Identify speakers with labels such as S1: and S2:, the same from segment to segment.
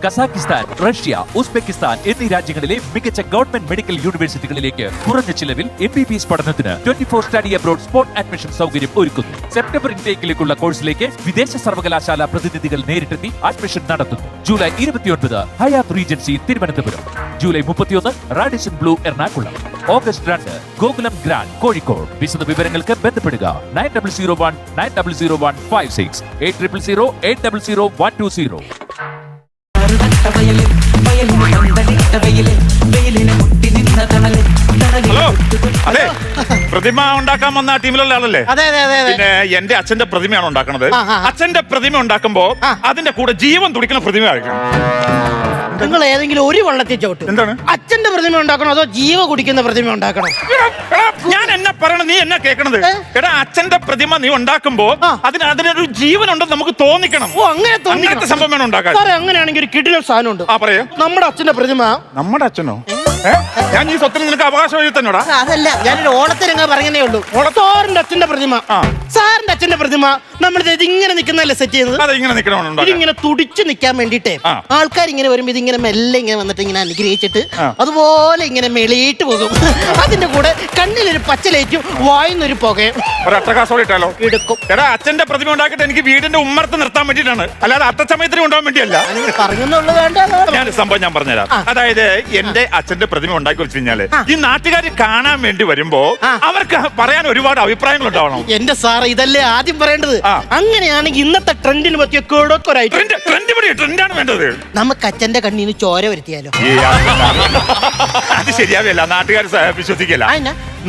S1: Kazakhstan, Russia, Uzbekistan എന്നീ രാജ്യങ്ങളിലെ മികച്ച ഗവൺമെന്റ് മെഡിക്കൽ യൂണിവേഴ്സിറ്റികളിലേക്ക് കുറഞ്ഞ ചിലവിൽ MBBS പഠനത്തിന് 24 സ്റ്റഡി അബ്രോഡ് സ്പോട്ട് അഡ്മിഷൻ സൗകര്യം ഒരുക്കുന്നു. സെപ്റ്റംബർ ഇൻടേക്കിലേക്കുള്ള കോഴ്സിലേക്ക് വിദേശ സർവകലാശാല പ്രതിനിധികൾ നേരിട്ടെത്തി അഡ്മിഷൻ നടത്തുന്നു. July 29 Hyatt Regency Thiruvananthapuram, July 31 Radisson Blu Ernakulam, August 2 Gokulam grand Kozhikode. വിശദ വിവരങ്ങൾക്ക് ബന്ധപ്പെടുക 9001900156 8000800120.
S2: ഹലോ, അതെ, പ്രതിമ ഉണ്ടാക്കാൻ വന്ന ടീമിലുള്ള ആളല്ലേ?
S3: അതെ അതെ അതെ അതെ.
S2: പിന്നെ എന്റെ അച്ഛന്റെ പ്രതിമയാണ് ഉണ്ടാക്കുന്നത്. അച്ഛന്റെ പ്രതിമ ഉണ്ടാക്കുമ്പോ അതിന്റെ കൂടെ ജീവൻ തുടിക്കുന്ന പ്രതിമ ആയിരിക്കണം.
S3: നിങ്ങൾ ഏതെങ്കിലും ഒരു വള്ളത്തിൽ ചവിട്ടും.
S2: എന്താണ്?
S3: അച്ഛന്റെ പ്രതിമ ഉണ്ടാക്കണോ അതോ ജീവ കുടിക്കുന്ന പ്രതിമ ഉണ്ടാക്കണോ?
S2: ഞാൻ എന്നെ പറയണ, നീ എന്നെ കേൾക്കണത്? എടാ, അച്ഛന്റെ പ്രതിമ നീ ഉണ്ടാക്കുമ്പോ അതിനൊരു ജീവൻ ഉണ്ടെന്ന് നമുക്ക് തോന്നിക്കണം.
S3: ഓ, അങ്ങനെ
S2: അങ്ങനത്തെ സംഭവം വേണം ഉണ്ടാക്കാൻ.
S3: സാറേ, അങ്ങനെയാണെങ്കിൽ ഒരു കിടിലൻ സാധനം ഉണ്ട്.
S2: ആ, പറയാ.
S3: നമ്മുടെ അച്ഛന്റെ പ്രതിമ.
S2: നമ്മുടെ അച്ഛനോ? ഞാൻ ഈ സ്വത്തിന് നിനക്ക് അവകാശം എഴുതി തന്നോടാ?
S3: അതല്ല, ഞാനൊരു ഓണത്തിനങ്ങ പറഞ്ഞേ ഉള്ളൂ. സാറിന്റെ അച്ഛന്റെ പ്രതിമ, സാറിന്റെ അച്ഛന്റെ പ്രതിമ നമ്മളിത് ഇങ്ങനെ നിൽക്കുന്നതല്ലേ സെറ്റ് ചെയ്യുന്നത്?
S2: അതെ, ഇങ്ങനെ നിൽക്കണം.
S3: ഇതിങ്ങനെ തുടിച്ചു നിൽക്കാൻ വേണ്ടിട്ടേ ആൾക്കാർ ഇങ്ങനെ വരുമ്പോ ഇതിങ്ങനെ മെല്ലെ ഇങ്ങനെ വന്നിട്ട് ഇങ്ങനെ അനുഗ്രഹിച്ചിട്ട് അതുപോലെ ഇങ്ങനെ മെളിയിട്ട് പോകും. അതിന്റെ കൂടെ കണ്ണിലൊരു പച്ചലേറ്റും വായുന്നൊരു പുകയും
S2: ഒരട്ടകാസോടെ ഇട്ടാലോ?
S3: എടുക്കും.
S2: എടാ, അച്ഛന്റെ പ്രതിമ ഉണ്ടാക്കിയിട്ട് എനിക്ക് വീടിന്റെ ഉമ്മറത്ത് നിർത്താൻ വേണ്ടിയിട്ടാണ്, അല്ലാതെ അത്തച്ചമയത്തിന് കൊണ്ടുപോകാൻ വേണ്ടിയല്ല.
S3: പറഞ്ഞുള്ളൂ, വേണ്ട.
S2: ഞാൻ സംഭവം ഞാൻ പറഞ്ഞുതരാം. അതായത് എന്റെ അച്ഛന്റെ പ്രതിമ ഉണ്ടാക്കി വെച്ച് കഴിഞ്ഞാല് ഈ നാട്ടുകാർ കാണാൻ വേണ്ടി വരുമ്പോ അവർക്ക് പറയാൻ ഒരുപാട് അഭിപ്രായങ്ങൾ ഉണ്ടാവണം.
S3: എന്റെ സാറ്, ഇതല്ലേ ആദ്യം പറയേണ്ടത്. അങ്ങനെയാണെങ്കിൽ ഇന്നത്തെ ട്രെൻഡിന് പറ്റിയ
S2: ട്രെൻഡാണ് വേണ്ടത്.
S3: നമുക്ക് അച്ഛന്റെ കണ്ണീന്ന് ചോര വരുത്തിയാലോ?
S2: അത് ശരിയാവില്ല, നാട്ടുകാർ വിശ്വസിക്കില്ല.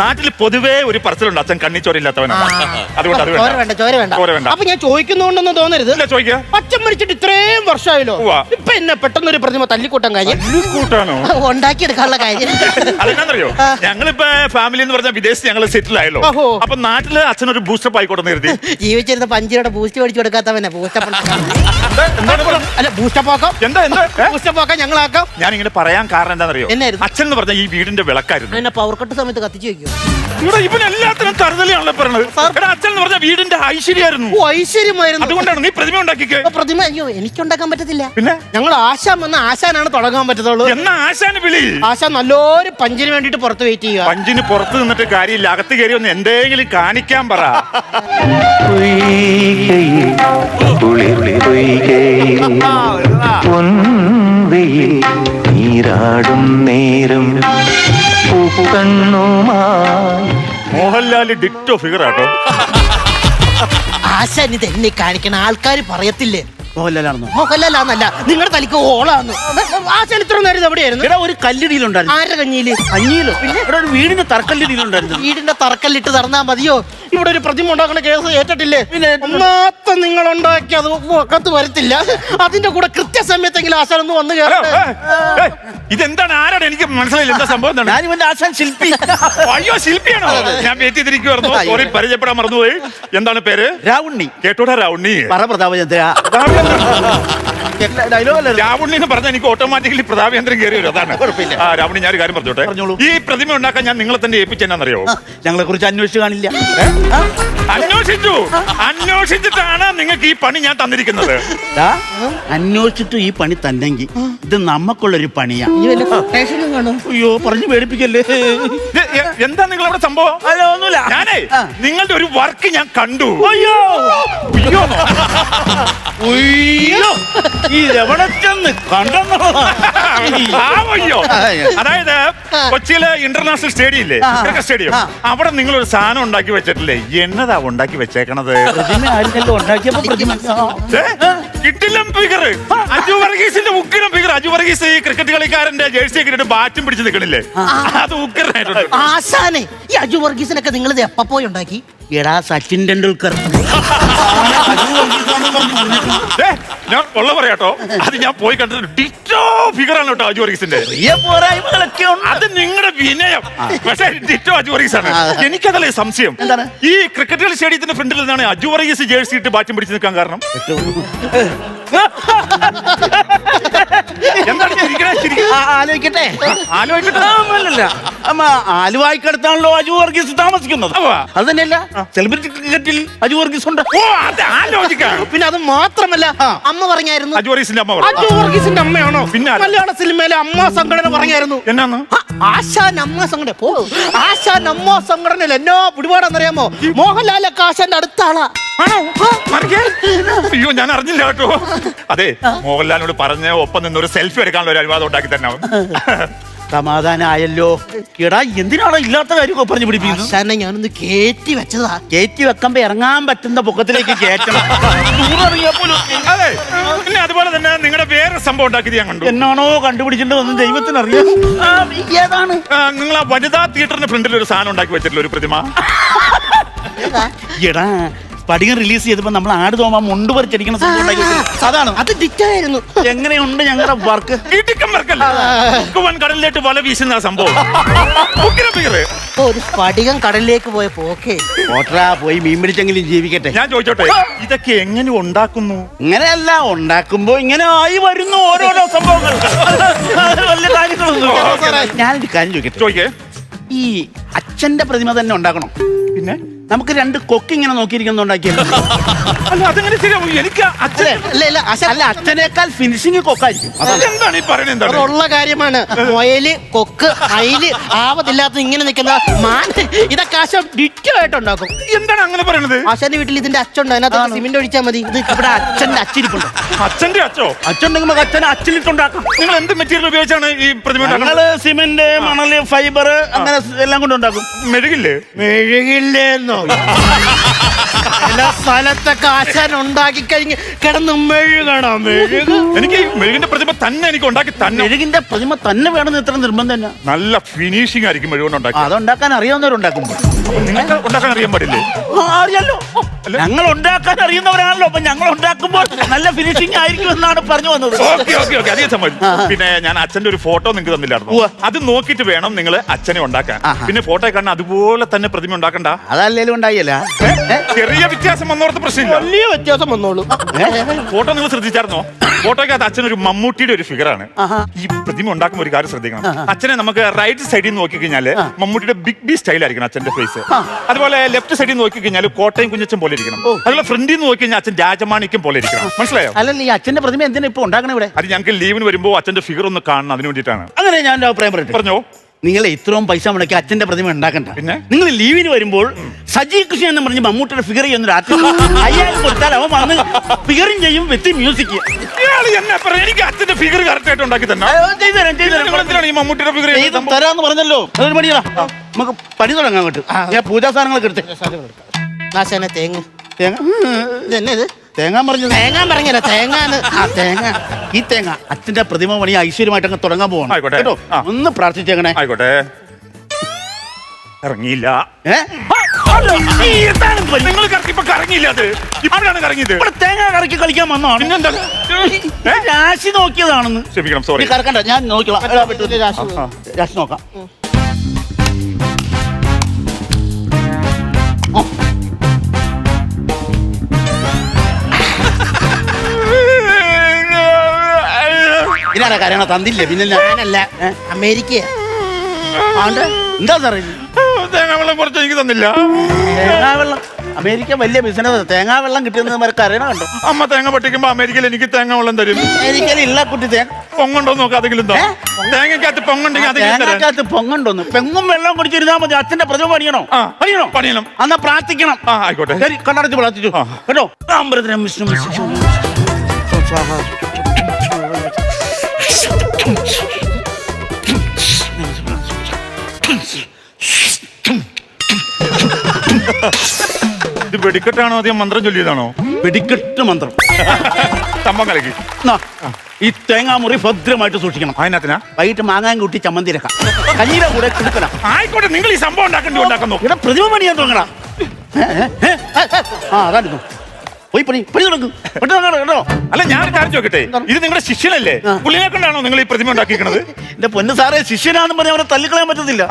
S2: നാട്ടിൽ പൊതുവേ ഒരു പറച്ചിലുണ്ട്, അച്ഛൻ കണ്ണിച്ചോരില്ലാത്തവനാണ്. അതുകൊണ്ട് അത്
S3: ചോര വേണ്ട. അപ്പൊ ഞാൻ ചോദിക്കുന്നുണ്ടെന്ന് തോന്നരുത്.
S2: ചോദിക്കാം.
S3: അച്ഛൻ മരിച്ചിട്ട് ഇത്രയും വർഷമായല്ലോ, ഇപ്പൊ എന്നെ പെട്ടെന്ന് ഒരു പ്രതിമ തല്ലിക്കൂട്ടാൻ കാര്യം ഉണ്ടാക്കിയെടുക്കാനുള്ള കാര്യം
S2: അതെന്നാന്നറിയോ? ഞങ്ങളിപ്പോ ഫാമിലി എന്ന് പറഞ്ഞാൽ വിദേശത്ത് ഞങ്ങൾ സെറ്റിൽ ആയല്ലോ. അപ്പൊ നാട്ടില് അച്ഛനൊരു ബൂസ്റ്റപ്പ് ആയിക്കോട്ടെ നിർത്തി
S3: ജീവിച്ചിരുന്ന 5 രൂപയുടെ ബൂസ്റ്റ് മേടിച്ചു കൊടുക്കാത്തവനെ ബൂസ്റ്റപ്പാക്കാം ഞങ്ങളാക്കാം.
S2: ഞാൻ ഇങ്ങനെ പറയാൻ കാരണം എന്താണെന്നറിയോ?
S3: എന്നായിരുന്നു?
S2: അച്ഛൻ എന്ന് പറഞ്ഞാൽ ഈ വീടിന്റെ വിളക്കായിരുന്നു.
S3: എന്നെ പവർ കട്ട് സമയത്ത് കത്തിച്ചു വെക്കും.
S2: ഇവിടെ ഇവൻ എല്ലാത്തിനും തറുതലിയാണല്ലോ പറഞ്ഞത്. അച്ഛൻ എന്ന് പറഞ്ഞാൽ വീടിന്റെ ഐശ്വര്യമായിരുന്നു.
S3: ഐശ്വര്യമായിരുന്നു.
S2: അതുകൊണ്ടാണ് നീ പ്രതിമ ഉണ്ടാക്കിക്കേ.
S3: പ്രതിമ അയ്യോ എനിക്കുണ്ടാക്കാൻ പറ്റത്തില്ല.
S2: പിന്നെ
S3: ഞങ്ങൾ ആശാൻ വന്ന ആശാനാണ് തുടങ്ങാൻ പറ്റത്തുള്ളൂ.
S2: എന്നാ ആശാന് വിളി.
S3: ആശാൻ നല്ലൊരു പഞ്ചിന് വേണ്ടിട്ട് പുറത്ത് വെയിറ്റ് ചെയ്യുക.
S2: പഞ്ചിന് പുറത്ത് നിന്നിട്ട് കാര്യമില്ല, അകത്ത് കയറി ഒന്ന് എന്തെങ്കിലും കാണിക്കാൻ പറ.
S4: നീരാടും നേരം
S2: മോഹൻലാല് ഡിക്റ്റോ ഫിഗർ ആട്ടോ.
S3: ആശാൻ ഇത് എന്നെ കാണിക്കണ ആൾക്കാർ പറയത്തില്ലേ
S5: മോഹൻലാലാണെന്നോ?
S3: മോഹൻലാലാന്നല്ല, നിങ്ങളുടെ തലിക്ക് ഓളാന്ന്. ആശാൻ ഇത്ര നേരം എവിടെയായിരുന്നു?
S5: ഇവിടെ ഒരു കല്ലിടിയിലുണ്ടായിരുന്നു.
S3: ആരുടെ കഞ്ഞിയില്?
S5: കഞ്ഞിയിലോ? പിന്നെ ഇവിടെ ഒരു വീടിന്റെ തറക്കല്ലിടിയിലുണ്ടായിരുന്നു.
S3: വീടിന്റെ തറക്കല്ലിട്ട് തറന്നാ മതിയോ? ഇവിടെ ഒരു പ്രതിമ ഉണ്ടാക്കുന്ന കേസ് ഏറ്റിട്ടില്ലേ? ഒന്നാത്ത നിങ്ങൾ ഉണ്ടാക്കി അത് കത്ത് വരത്തില്ല. അതിന്റെ കൂടെ കൃത്യസമയത്തെങ്കിലും ആശാൻ ഒന്ന് വന്ന് കയറട്ടെ.
S2: ഇതെന്താണ്? ആരാണ്? എനിക്ക് മനസ്സിലായില്ല എന്താ സംഭവം.
S5: ഞാൻ ഇവന്റെ ആശാൻ ശില്പി.
S2: അയ്യോ, ശില്പിയാണോ? ഞാൻ വെറ്റിത്തിരിക്കുവായിരുന്നു. സോറി, പരിചയപ്പെടാൻ മറന്നുപോയി. എന്താണ് പേര്?
S5: രാവുണ്ണി.
S2: കേട്ടോടാ രാവുണ്ണി.
S5: പറ പ്രതാപചന്ദ്ര.
S2: രാവുണ്ണി എന്ന് പറഞ്ഞാൽ എനിക്ക് ഓട്ടോമാറ്റിക്കലി പ്രതാപേന്ദ്രൻ കയറി വരും. അതാണ് കുഴപ്പമില്ല. രാവുണ്ണി, ഞാൻ ഒരു കാര്യം പറഞ്ഞോട്ടെ. ഈ പ്രതിമ ഉണ്ടാക്കാൻ ഞാൻ നിങ്ങളെ തന്നെ ഏൽപ്പിച്ചെന്നറിയോ?
S5: ഞങ്ങളെ കുറിച്ച് അന്വേഷിച്ചു കാണില്ല.
S2: അന്വേഷിച്ചിട്ടാണ് നിങ്ങൾക്ക് ഈ പണി ഞാൻ തന്നിരിക്കുന്നത്.
S5: അന്വേഷിച്ചിട്ട് ഈ പണി തന്നെങ്കിൽ ഇത് നമുക്കുള്ളൊരു പണിയാ. അയ്യോ, പറഞ്ഞു പേടിപ്പിക്കല്ലേ.
S2: എന്താ നിങ്ങൾ അവിടെ സംഭവം?
S5: ഒന്നുമില്ല.
S2: ഞാനേ നിങ്ങളുടെ ഒരു വർക്ക് ഞാൻ കണ്ടു.
S5: അയ്യോ ഈ രവണച്ചെന്ന് കണ്ടെന്നോ?
S2: അതായത് കൊച്ചിയിലെ ഇന്റർനാഷണൽ സ്റ്റേഡിയം ഇല്ലേ, ക്രിക്കറ്റ് സ്റ്റേഡിയം, അവിടെ നിങ്ങൾ ഒരു സാധനം ഉണ്ടാക്കി വെച്ചിട്ടില്ലേ? എന്നതാ ഉണ്ടാക്കി വെച്ചേക്കണത്? കിട്ടില്ലം ഫിഗർ, അജു വർഗീസിന്റെ ഉക്കിരം ഫിഗർ. അജു വർഗീസ് ഈ ക്രിക്കറ്റ് കളിക്കാരന്റെ ജേഴ്സി ഒക്കെ ഇട്ടിട്ട് ബാറ്റും പിടിച്ച് നിൽക്കണില്ലേ? അത് ഉക്കിരനായിട്ടുണ്ട്.
S3: ആശാനെ, ഈ അജു വർഗീസിനൊക്കെ നിങ്ങൾ ഇത് എപ്പോ പോയി ഉണ്ടാക്കി?
S5: എടാ, സച്ചിൻ ടെണ്ടുൽക്കർ.
S2: ഞാൻ കൊള്ള പറയാട്ടോ, അത് ഞാൻ പോയി കണ്ടിട്ട് ഡിറ്റോ ഫിഗറാണ് കേട്ടോ അജു വർഗീസിന്റെ. അത് നിങ്ങളുടെ വിനയം, പക്ഷേ ഡിറ്റോ അജു വർഗീസ് ആണ്. എനിക്കതല്ലേ സംശയം. ഈ ക്രിക്കറ്റ് കളി സ്റ്റേഡിയത്തിന്റെ ഫ്രണ്ടിൽ നിന്നാണ് അജു വർഗീസ് ജേഴ്സി ഇട്ട് ബാറ്റും പിടിച്ച് നിൽക്കാൻ കാരണം?
S5: എന്താണ് ആലോചിക്കട്ടെ. ആലുവായ്ക്കടുത്താണല്ലോ അജു വർഗീസ് താമസിക്കുന്നത്. അത് തന്നെയല്ല സെലിബ്രിറ്റി ക്രിക്കറ്റിൽ അജു വർഗീസ് ഉണ്ട്.
S2: ഓ അത് ആ ലോജിക്കാണ്.
S3: പിന്നെ അത് മാത്രമല്ല അമ്മ പറഞ്ഞായിരുന്നു.
S2: അജു വർഗീസിന്റെ അമ്മ പറഞ്ഞു.
S3: അജു വർഗീസിന്റെ അമ്മയാണോ?
S2: പിന്നെ
S3: മലയാള സിനിമയിലെ അമ്മ സംഘടന പറഞ്ഞായിരുന്നു.
S2: എന്നാന്ന്?
S3: ആശാൻ അമ്മ സംഘടന ആശാൻ അമ്മ സംഘടനയിൽ എന്നോ പിടിപാടാന്നറിയാമോ? മോഹൻലാലൊക്കെ ആശാന്റെ അടുത്ത ആളാ.
S2: ആണോ? അയ്യോ ഞാൻ അറിഞ്ഞില്ല കേട്ടോ. അതെ മോഹൻലാലിനോട് പറഞ്ഞ ഒപ്പം നിന്നൊരു സെൽഫി എടുക്കാനുള്ള ഒരു അനുവാദം ഉണ്ടാക്കി തന്നെ.
S5: സമാധാനമായല്ലോ. എടാ എന്തിനാണോ ഇല്ലാത്ത കാര്യമൊക്കെ പറഞ്ഞു പിടിപ്പിക്കുന്നത്?
S3: ആശാനെ ഞാനൊന്ന് കേറ്റി വെച്ചതാ.
S5: കയറ്റി വെക്കുമ്പോ ഇറങ്ങാൻ പറ്റുന്ന പൊക്കത്തിലേക്ക് കയറ്റണം.
S2: അതെ പിന്നെ അതുപോലെ തന്നെ നിങ്ങളുടെ വേറെ സംഭവം ഉണ്ടാക്കിയത് ഞാൻ കണ്ടു.
S5: എന്നാണോ കണ്ടുപിടിച്ചിട്ട് വന്ന് ദൈവത്തിനറിയാം. ഏതാണ്?
S2: നിങ്ങൾ ആ വനിതാ തിയേറ്ററിന്റെ ഫ്രണ്ടിൽ ഒരു സാധനം ഉണ്ടാക്കി വെച്ചിട്ടുള്ള ഒരു പ്രതിമ.
S5: എടാ സ്പടികം റിലീസ് ചെയ്തപ്പോ നമ്മൾ ആട് തോമാ മുണ്ട് പറിച്ചടിക്കുന്ന സംഭവം ഉണ്ടാക്കി വെച്ചിട്ടുണ്ട്. അതാണ്.
S3: അത് ഡിറ്റായിരുന്നു.
S5: എങ്ങനെയുണ്ട് ഞങ്ങളുടെ വർക്ക്?
S2: കടലിലേക്ക് വല വീശുന്ന സംഭവം.
S3: ഒരു സ്ഫടികം കടലിലേക്ക് പോയ പോക്കേ.
S5: ഓട്ടറാ പോയി മീൻ പിടിച്ചെങ്കിലും ജീവിക്കട്ടെ.
S2: ഞാൻ ചോദിച്ചോട്ടെ ഇതൊക്കെ എങ്ങനെ ഉണ്ടാക്കുന്നു?
S5: ഇങ്ങനെയല്ല ഉണ്ടാക്കുമ്പോ ഇങ്ങനെ ആയി വരുന്നു ഓരോരോ സംഭവങ്ങൾ. വലിയ കാര്യങ്ങളൊന്നും. ഞാനൊരു കാര്യം ചോദിക്കട്ടെ.
S2: ചോദിക്കേ.
S5: ഈ അച്ഛന്റെ പ്രതിമ തന്നെ ഉണ്ടാക്കണം.
S2: പിന്നെ
S5: നമുക്ക് രണ്ട് കൊക്ക് ഇങ്ങനെ നോക്കിയിരിക്കുന്ന ഉണ്ടാക്കിയല്ലോ.
S2: അല്ല അതെങ്ങനെ ശരിയാവും? എനിക്ക്
S5: അല്ല അച്ഛനേക്കാൾ ഫിനിഷിങ് കൊക്കായിരിക്കും.
S2: എന്താണ് ഈ പറയുന്നത്?
S3: ഉള്ള കാര്യമാണ്. മൊയല് കൊക്ക് മയില് ആവതില്ലാത്ത ഇങ്ങനെ നിൽക്കുന്ന മാൻ ഇതൊക്കെ ആശ ഡിറ്റോ ആയിട്ടുണ്ടാക്കും.
S2: എന്താണ് അങ്ങനെ പറയണത്?
S3: ആശാന്റെ വീട്ടിൽ ഇതിന്റെ അച്ഛണ്ട്. അതിനകത്ത് സിമെന്റ് ഒഴിച്ചാൽ മതി. ഇത്
S5: ഇവിടെ അച്ഛന്റെ അച്ചിരിപ്പുണ്ട്.
S2: അച്ഛന്റെ അച്ഛോ?
S5: അച്ഛനുണ്ടെങ്കിൽ അച്ഛനെ അച്ചിലിട്ടുണ്ടാക്കാം.
S2: നിങ്ങൾ എന്ത് മെറ്റീരിയൽ ഉപയോഗിച്ചാണ് ഈ പ്രതിമ?
S5: ഞങ്ങള് സിമെന്റ് മണല് ഫൈബർ അങ്ങനെ എല്ലാം കൊണ്ടുണ്ടാക്കും.
S2: മെഴുകില്ലേ?
S3: മെഴുകില്ലേന്നോ? എല്ലാ സ്ഥലത്തൊക്കെ ആശാൻ ഉണ്ടാക്കി കഴിഞ്ഞ് കിടന്ന് മെഴുകണോ? മെഴുക
S2: എനിക്ക് മെഴുകിന്റെ പ്രതിമ തന്നെ എനിക്ക് ഉണ്ടാക്കി തന്നെ.
S5: മെഴുകിന്റെ പ്രതിമ തന്നെ വേണമെന്ന് ഇത്ര നിർബന്ധം തന്നെ.
S2: നല്ല ഫിനിഷിംഗ് ആയിരിക്കും മെഴുകൊണ്ട് ഉണ്ടാക്കി.
S5: അതുണ്ടാക്കാൻ അറിയാവുന്നവരുണ്ടാക്കുമ്പോൾ
S2: നിങ്ങൾക്ക് ഉണ്ടാക്കാൻ അറിയാൻ പാടില്ലേ?
S5: അറിയാലോ. ഞങ്ങൾ ഉണ്ടാക്കാൻ അറിയുന്നവരാണല്ലോ. അപ്പൊ ഞങ്ങൾ ഉണ്ടാക്കുമ്പോൾ നല്ല ഫിനിഷിംഗ് ആയിരിക്കും എന്നാണ് പറഞ്ഞു വന്നത്.
S2: അതേ സംഭവം. പിന്നെ ഞാൻ അച്ഛന്റെ ഒരു ഫോട്ടോ നിങ്ങൾക്ക് തന്നില്ലായിരുന്നു. അത് നോക്കിയിട്ട് വേണം നിങ്ങൾ അച്ഛനെ ഉണ്ടാക്കാൻ. പിന്നെ ഫോട്ടോ കാണാൻ അതുപോലെ തന്നെ പ്രതിമ ഉണ്ടാക്കണ്ട.
S5: അതല്ലേലും ഉണ്ടായില്ല.
S2: ചെറിയ വ്യത്യാസം വന്നോർത്ത് പ്രശ്നമില്ല.
S3: വലിയ വ്യത്യാസം വന്നോളൂ.
S2: ഫോട്ടോ നിങ്ങൾ ശ്രദ്ധിച്ചായിരുന്നോ? ഫോട്ടോയ്ക്കകത്ത് അച്ഛനൊരു മമ്മൂട്ടിയുടെ ഒരു ഫിഗറാണ്. ഈ പ്രതിമ ഉണ്ടാക്കുമ്പോൾ ഒരു കാര്യം ശ്രദ്ധിക്കണം. അച്ഛനെ നമുക്ക് റൈറ്റ് സൈഡിൽ നിന്ന് നോക്കി കഴിഞ്ഞാൽ മമ്മൂട്ടിയുടെ ബിഗ് ബി സ്റ്റൈലായിരിക്കണം അച്ഛന്റെ ഫേസ്. അതുപോലെ ലെഫ്റ്റ് സൈഡിൽ നോക്കി കഴിഞ്ഞാൽ കോട്ടയം കുഞ്ഞച്ചൻ പോലെ ഇരിക്കണം. അതുപോലെ ഫ്രണ്ടിൽ നിന്ന് നോക്കി കഴിഞ്ഞാൽ അച്ഛൻ രാജമാണിക്യം പോലെ ഇരിക്കണം. മനസ്സിലായോ?
S5: അല്ല ഈ അച്ഛന്റെ പ്രതിമ എന്തിനാ ഇപ്പൊ ഉണ്ടാക്കണേ ഇവിടെ?
S2: അത് ഞങ്ങൾക്ക് ലീവിന് വരുമ്പോൾ അച്ഛന്റെ ഫിഗർ ഒന്ന് കാണണം. അതിന് വേണ്ടിയിട്ടാണ്.
S5: അങ്ങനെ ഞാൻ എന്റെ അഭിപ്രായം പറയട്ടെ.
S2: പറഞ്ഞോ.
S5: നിങ്ങൾ ഇത്രയും പൈസ മുടക്കി അച്ഛന്റെ പ്രതിമ ഉണ്ടാക്കണ്ട.
S2: പിന്നെ
S5: നിങ്ങൾ ലീവിന് വരുമ്പോൾ സജി കൃഷ്ണൻ എന്ന് പറഞ്ഞ് മമ്മൂട്ടിയുടെ ഫിഗർ ചെയ്യുന്ന രാത്രി 5000 കൊടുത്താൽ അവൻ വന്ന് ഫിഗറും ചെയ്യും വിത്ത് മ്യൂസിക്.
S2: എനിക്ക് അച്ഛന്റെ ഫിഗർ കറക്റ്റ് ആയിട്ട് ഉണ്ടാക്കി തന്നെ ഈ മമ്മൂട്ടിയുടെ ഫിഗർ
S5: തരാന്ന് പറഞ്ഞല്ലോ. അതൊരു പണിയാ. നമുക്ക് പണി തുടങ്ങാൻ കേട്ടു. ഞാൻ പൂജാ സാധനങ്ങളൊക്കെ എടുത്ത്.
S3: ആശാനെ തേങ്ങ
S5: തേങ്ങ
S3: ഇതെന്നെ ഇത്
S5: തേങ്ങാൻ പറഞ്ഞു.
S3: തേങ്ങാൻ പറഞ്ഞല്ലോ. തേങ്ങാന്ന്.
S5: തേങ്ങ. ഈ തേങ്ങ അച്ഛന്റെ പ്രതിമ പണി ഐശ്വര്യമായിട്ട് അങ്ങ് തുടങ്ങാൻ പോവാണ്.
S2: ആയിക്കോട്ടെ.
S5: കേട്ടോ? ഒന്ന് പ്രാർത്ഥിച്ചേക്കണേ.
S2: ആയിക്കോട്ടെ. ഇറങ്ങിയില്ല. നിങ്ങൾ ഇപ്പൊ കറങ്ങിയില്ല. അത് ഇപ്പോഴാണ് കറങ്ങിയത്.
S5: തേങ്ങ കറക്കി കളിക്കാൻ വന്നതാണ്. രാശി നോക്കിയതാണെന്ന്.
S2: ക്ഷമിക്കണം, സോറി.
S5: കറക്കണ്ട, ഞാൻ നോക്കിയോളാം. രാശി നോക്കാം. ഇതിനാണ് കാര്യങ്ങൾ തന്നില്ലേ? പിന്നെ
S3: ഞാനല്ല അമേരിക്ക.
S5: എന്താ സാറേ
S2: തേങ്ങാവെള്ളം കുറച്ച് എനിക്ക് തന്നില്ല.
S5: തേങ്ങാവെള്ളം അമേരിക്ക വലിയ ബിസിനസ്. തേങ്ങാവെള്ളം കിട്ടുന്നത് അറിയണം. കണ്ടോ?
S2: അമ്മ തേങ്ങ പൊട്ടിക്കുമ്പോ അമേരിക്കയിൽ എനിക്ക് തേങ്ങാവെള്ളം തരും.
S5: അമേരിക്കയിൽ ഇല്ല കുട്ടി തേങ്ങ
S2: പൊങ്ങുണ്ടോ നോക്കാം. അതെങ്കിലും തേങ്ങക്കകത്ത് പൊങ്ങുണ്ടെങ്കിൽ
S5: തേങ്ങക്കകത്ത് പൊങ്ങുണ്ടോന്ന്. പെങ്ങും വെള്ളം കുടിച്ചിരുന്നാ മതി. അച്ഛന്റെ പ്രതിമ പണിയണോ?
S2: പണിയണം.
S5: എന്നാ പ്രാർത്ഥിക്കണം.
S2: ആയിക്കോട്ടെ.
S5: ശരി, കണ്ണടച്ച് പ്രാർത്ഥിച്ചു കേട്ടോ. അമൃതം വിഷ്ണു
S2: ഇത് വെടിക്കെട്ടാണോ അധികം മന്ത്രം ചൊല്ലിയതാണോ?
S5: വെടിക്കെട്ട് മന്ത്രം.
S2: തമ്പം കലക്കി.
S5: ഈ തേങ്ങാമുറി ഭദ്രമായിട്ട് സൂക്ഷിക്കണം.
S2: അതിനകത്തിനാ
S5: വൈകിട്ട് മാങ്ങാൻ കൂട്ടി ചമ്മന്തിരക്കാം. കഞ്ഞിയുടെ കൂടെ കിടക്കണം.
S2: ആയിക്കോട്ടെ. നിങ്ങൾ ഈ സംഭവം ഉണ്ടാക്കുന്നു.
S5: ഇവിടെ പ്രതിമ പണിയാൻ തുടങ്ങണ. അതായിരുന്നു. പോയി പണി തുടങ്ങും കേട്ടോ.
S2: അല്ല ഞാൻ കാര്യം ചോദിക്കട്ടെ, ഇത് നിങ്ങളുടെ ശിഷ്യനല്ലേ? പുള്ളിനെ കൊണ്ടാണോ നിങ്ങൾ ഈ പ്രതിമ ഉണ്ടാക്കിയിരിക്കുന്നത്?
S5: എന്റെ പൊന്ന് സാറേ, ശിഷ്യനാന്ന് പറഞ്ഞ അവനെ തള്ളിക്കളയാൻ പറ്റത്തില്ല.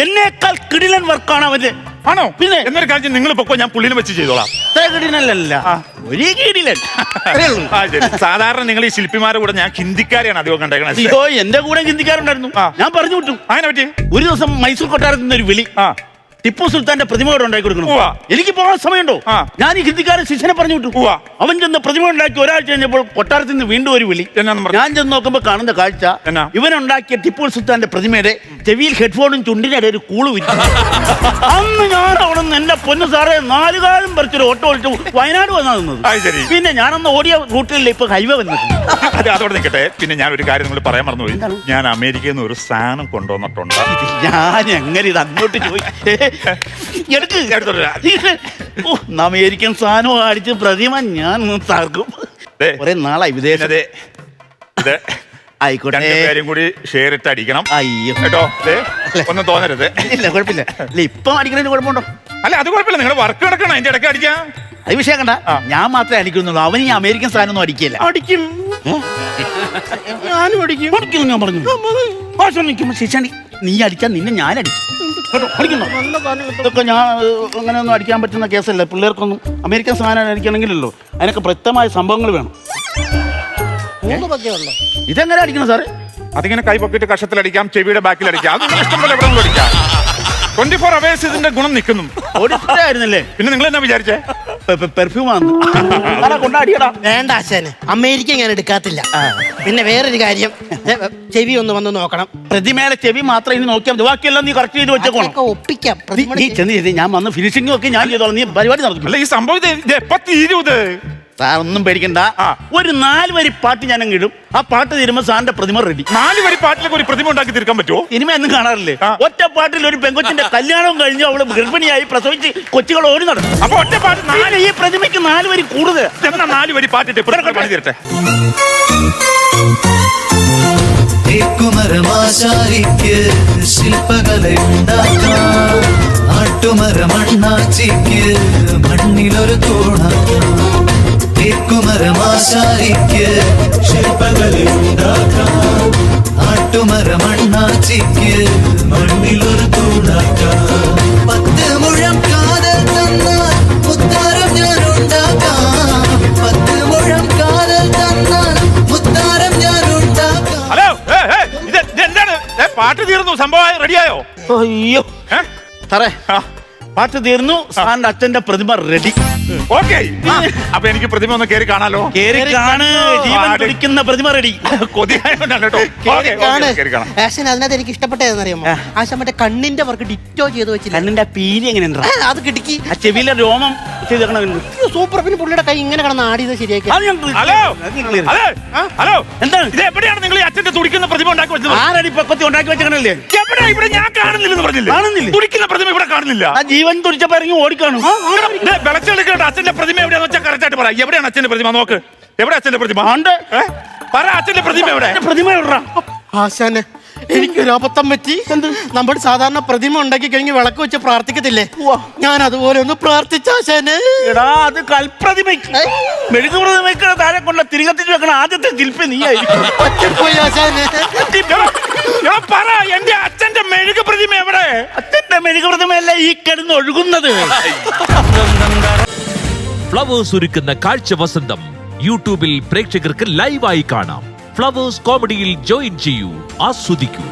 S5: എന്നേക്കാൾ കിടിലൻ വർക്കാണ് അവന്റെ.
S2: ആണോ?
S5: പിന്നെ
S2: എന്നൊരു കാര്യം നിങ്ങൾ പൊക്കോ, ഞാൻ പുള്ളിനെ വെച്ച് ചെയ്തോളാം.
S5: കിടിലല്ല ഒരു കിടിലൻ.
S2: ആ, ശരി. സാധാരണ നിങ്ങൾ ഈ ശില്പിമാരുടെ കൂടെ ഞാൻ ഹിന്ദിക്കാരെയാണ് അധികം കണ്ടേക്കണത്.
S5: അയ്യോ എന്റെ കൂടെ ഹിന്ദിക്കാരുണ്ടായിരുന്നു. ഞാൻ പറഞ്ഞു വിട്ടു.
S2: അങ്ങനെ പറ്റി
S5: ഒരു ദിവസം മൈസൂർ കൊട്ടാരത്തിൽ നിന്ന് ഒരു വിളി, ടിപ്പു സുൽത്താന്റെ പ്രതിമ ഇവിടെ ഉണ്ടാക്കി കൊടുക്കണം. എനിക്ക് പോകാൻ സമയമുണ്ടോ? ഞാൻ ഈ ഹിന്ദിക്കാരൻ ശിഷ്യനെ പറഞ്ഞു വിട്ടു. അവൻ ചെന്ന് പ്രതിമ ഉണ്ടാക്കി ഒരാഴ്ച കഴിഞ്ഞപ്പോൾ കൊട്ടാരത്തിൽ നിന്ന് വീണ്ടും ഒരു വിളി. ഞാൻ ചെന്ന് നോക്കുമ്പോ കാണുന്ന കാഴ്ച, ഇവനുണ്ടാക്കിയ ടിപ്പു സുൽത്താന്റെ പ്രതിമയുടെ ചെവിയിൽ ഹെഡ്ഫോണും ചുണ്ടിനിടെ ഒരു കൂള് വിരിച്ചു. അന്ന് ഞാൻ അവിടെ നിന്ന് എന്റെ പൊന്നു സാറേ 4 കാലം പറിച്ചൊരു ഓട്ടോ വിളിച്ചു വയനാട് വന്നാ നിന്നത്. പിന്നെ ഞാനന്ന് ഓടിയ റൂട്ടിലല്ലേ ഇപ്പൊ ഹൈവേ വന്നത്.
S2: അതെ, അതോടെ നിൽക്കട്ടെ. പിന്നെ ഞാൻ ഒരു കാര്യം നിങ്ങൾ പറയാൻ മറന്നുപോയി. ഞാൻ അമേരിക്കയിൽ നിന്ന് ഒരു സാധനം കൊണ്ടുവന്നിട്ടുണ്ട്.
S5: ഞാൻ എങ്ങനെ ഇത് അങ്ങോട്ട് ചോദിച്ചു അമേരിക്കൻ സാധനം അടിച്ച് പ്രതിമ ഞാൻ തകർക്കും. കുറെ നാളായി വിദേശത്തെ. ആയിക്കോട്ടെ,
S2: കാര്യം കൂടി ഷെയർ ഇട്ട് അടിക്കണം.
S5: അയ്യോ
S2: കേട്ടോ, ഒന്നും തോന്നരുത്.
S5: ഇല്ല കുഴപ്പമില്ല. അല്ല ഇപ്പം അടിക്കുന്നതിന് കുഴപ്പമുണ്ടോ?
S2: അല്ല, അത് കുഴപ്പമില്ല. നിങ്ങളുടെ വർക്ക് കിടക്കണം, അതിന്റെ ഇടയ്ക്ക് അടിക്കാം.
S5: അത് വിഷയം കണ്ട, ഞാൻ മാത്രമേ അടിക്കുന്നുള്ളൂ. അവന് ഈ അമേരിക്കൻ സാധനം ഒന്നും അടിക്കില്ല.
S3: അടിക്കും, ഞാനും അടിക്കും.
S5: അടിക്കുന്നു ഞാൻ പറഞ്ഞു. നിൽക്കുമ്പോ ശിക്ഷണി നീ അടിച്ചാൽ നിന്നെ ഞാൻ അടിക്കും. ഇതൊക്കെ ഞാൻ അങ്ങനെയൊന്നും അടിക്കാൻ പറ്റുന്ന കേസല്ല. പിള്ളേർക്കൊന്നും അമേരിക്കൻ സാധനം അടിക്കണമെങ്കിലല്ലോ അതിനൊക്കെ വ്യക്തമായ സംഭവങ്ങൾ വേണം. ഇതെങ്ങനെ അടിക്കണം സാറേ?
S2: അതിങ്ങനെ കൈ പൊക്കിട്ട് കഷത്തിലടിക്കാം, ചെവിയുടെ ബാക്കിലടിക്കാം, അത് ഇഷ്ടംപോലെ എവിടെ അടിക്കാം. 24 hours ഇതിന്റെ ഗുണം നിൽക്കുന്നു.
S5: ഓടിച്ചിട്ടായിരുന്നല്ലേ?
S2: പിന്നെ നിങ്ങൾ എന്നാ വിചാരിച്ചേ?
S5: പെർഫ്യൂം കൊണ്ടാടിയടാ.
S3: വേണ്ട ആശാന്, അമേരിക്ക ഞാൻ എടുക്കാത്തില്ല. പിന്നെ വേറൊരു കാര്യം, ചെവി ഒന്ന് വന്ന് നോക്കണം.
S5: പ്രതിമയുടെ ചെവി മാത്രം ഇനി നോക്കിയാൽ മതി, ബാക്കിയെല്ലാം നീ കറക്റ്റ് ചെയ്ത് വെച്ചേക്കോണം.
S3: ഒപ്പിക്കാം.
S5: നീ ചെന്ന് ചെയ്ത് ഞാൻ വന്ന് ഫിനിഷിംഗ് ഒക്കെ ഞാൻ ചെയ്തോളാം. നീ പരിപാടി നടക്കും.
S2: അല്ല, ഈ സംഭവം ഇത് എപ്പ തീരൂത്?
S5: സാർ ഒന്നും പേടിക്കണ്ട. ഒരു 4 വരി പാട്ട് ഞാൻ അങ്ങ് ഇടും. ആ പാട്ട് തീരുമ്പോ സാറിന്റെ പ്രതിമ റെഡി.
S2: 4 വരി പാട്ടിലേക്ക് ഒരു പ്രതിമ ഉണ്ടാക്കി തീർക്കാൻ പറ്റുമോ?
S5: സിനിമ ഒന്നും കാണാറില്ലേ? ഒറ്റ പാട്ടിൽ ഒരു പെങ്കൊച്ചിന്റെ കല്യാണവും കഴിഞ്ഞ് അവള് ഗർഭിണിയായി പ്രസവിച്ച് കൊച്ചുകൾ ഓടി നടക്കും.
S2: അപ്പൊ ഒറ്റ പാട്ട്
S5: ഈ പ്രതിമയ്ക്ക് 4 വരി കൂടുതൽ.
S2: എന്നാ 4 വരി പാട്ടിട്ട് പണി തീരട്ടെ.
S4: കുമരമാശാരിക്ക് ശില്പകലയുണ്ടാക്കാം, ആട്ടുമരമണ്ണാച്ചിക്ക് മണ്ണിലൊരു തൂണാക്കാം. കുമരമാശാരിക്ക് ശില്പകലയുണ്ടാക്കാം, ആട്ടുമരമണ്ണാച്ചിക്ക് മണ്ണിലൊരു തൂണാക്കാം. 10 മുഴം കാതൽ തന്നാൽ മുത്താരം ഞാൻ ഉണ്ടാക്കാം, 10 മുഴം കാതൽ തന്നാൽ മുത്താരം ഞാൻ ഉണ്ടാക്കാം.
S2: ഹലോ, ഇത് എന്താണ്? പാട്ട് തീർന്നു, സംഭവം റെഡിയായോ?
S5: അയ്യോ സാറേ, പാട്ട് തീർന്നു. സാറിന്റെ അച്ഛന്റെ പ്രതിമ റെഡി.
S2: ഓക്കെ, അപ്പൊ എനിക്ക് പ്രതിമ ഒന്ന് കേറി കാണാലോ?
S5: കേറി കാണ്. ജീവൻ തുടിക്കുന്ന പ്രതിമ റെഡി.
S3: ആശാൻ അതിനകത്ത് എനിക്ക് ഇഷ്ടപ്പെട്ടതെന്നറിയാമോ? ആശാൻ മറ്റേ കണ്ണിന്റെ വർക്ക് ഡിറ്റോ ചെയ്ത് വെച്ചില്ല.
S5: കണ്ണിന്റെ പീലി എങ്ങനെയുണ്ട്?
S3: അത് കിടക്കി.
S5: ആ ചെവിയിലെ രോമം
S3: സൂപ്പർ. പിന്നെ പുള്ളിയുടെ കൈ ഇങ്ങനെ കിടന്ന് ആടിയത് ശരിയാക്കി.
S2: ഹലോ, ഹലോ, എന്താണ് ഇത്? എവിടെയാണ് നിങ്ങൾ ഈ അച്ഛന്റെ തുടിക്കുന്ന പ്രതിമ ഉണ്ടാക്കി വെച്ചത്?
S5: ആരടി പൊക്കത്തി ഉണ്ടാക്കി വെച്ചേ?
S2: എവിടെ? ഇവിടെ ഞാൻ കാണുന്നില്ലെന്ന് പറഞ്ഞില്ലേ?
S5: കാണുന്നില്ല.
S2: തുടിക്കുന്ന പ്രതിമ ഇവിടെ കാണുന്നില്ല.
S5: ആ ജീവൻ തുടിച്ചപ്പോ ഇറങ്ങി ഓടിക്കാണു.
S2: വിളച്ചെടുക്കട്ടെ. അച്ഛന്റെ പ്രതിമ എവിടെയാന്ന് വെച്ചാൽ കറക്റ്റ് ആയിട്ട് പറ. എവിടെയാണ് അച്ഛന്റെ പ്രതിമ? നോക്ക്, എവിടെ അച്ഛന്റെ പ്രതിമ? പറ, അച്ഛന്റെ പ്രതിമ എവിടെ?
S5: പ്രതിമ എവിടാ?
S3: ആശാന്, എനിക്കൊരു അബദ്ധം പറ്റി. നമ്മൾ സാധാരണ പ്രതിമ ഉണ്ടാക്കി കഴിഞ്ഞ് വിളക്ക് വെച്ച് പ്രാർത്ഥിക്കത്തില്ലേ? ഞാൻ അതുപോലെ ഒന്ന് പ്രാർത്ഥിച്ച ആശാന്.
S5: എടാ, അത് കൽപ്രതിമയ്ക്ക് മെഴുകു പ്രതിമയ്ക്ക് താഴെ കൊണ്ട് തിരികത്തിച്ച് വെക്കണ ആദ്യത്തെ ശില്പി നീയായിരിക്കും.
S3: പോയി ആശാന്.
S2: പറ, എന്റെ അച്ഛന്റെ മെഴുകു പ്രതിമ എവിടെ?
S5: അച്ഛന്റെ മെഴുകു പ്രതിമയല്ല ഈ കിടന്ന് ഒഴുകുന്നത്.
S1: ഫ്ലവേഴ്സ് ഒരുക്കുന്ന കാഴ്ച വസന്തം യൂട്യൂബിൽ പ്രേക്ഷകർക്ക് ലൈവായി കാണാം. ഫ്ലവേഴ്സ് കോമഡിയിൽ ജോയിൻ ചെയ്യൂ, ആസ്വദിക്കൂ.